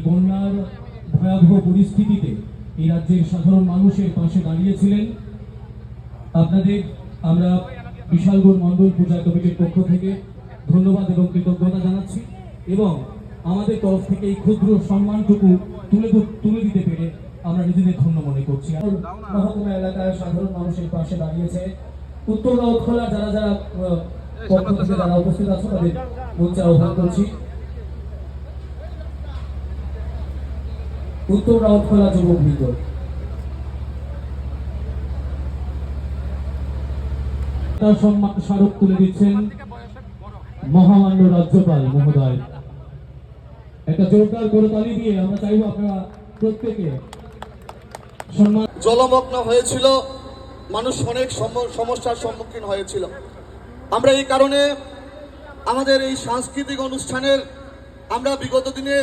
বন্যার ভয়াবহ পরিস্থিতিতে এই রাজ্যের সাধারণ মানুষের পাশে দাঁড়িয়েছিলেন। আপনাদের আমরা বিশালগড় মণ্ডল পূজা কমিটির পক্ষ থেকে ধন্যবাদ এবং কৃতজ্ঞতা জানাচ্ছি এবং আমাদের তরফ থেকে এই ক্ষুদ্র সম্মানটুকু তুলে দিতে পেরে আমরা নিজেদের ধন্য মনে করছি। মহকুমা এলাকার সাধারণ মানুষের পাশে দাঁড়িয়েছে উত্তর রাউতখোলা যারা যারা পক্ষ থেকে যারা উপস্থিত আছে তাদের মঞ্চে আহ্বান করছি। উত্তর রাউতখোলা যুবক বৃন্দ তার সম্মান স্মারক তুলে দিচ্ছেন মহামান্য রাজ্যপাল মহোদয়। একটা জোরদার করতালি দিয়ে আমরা চাইব আপনারা প্রত্যেকে সম্মান। জলমগ্ন হয়েছিল, মানুষ অনেক সমস্যার সম্মুখীন হয়েছিল। আমরা এই কারণে আমাদের এই সাংস্কৃতিক অনুষ্ঠানের আমরা বিগত দিনে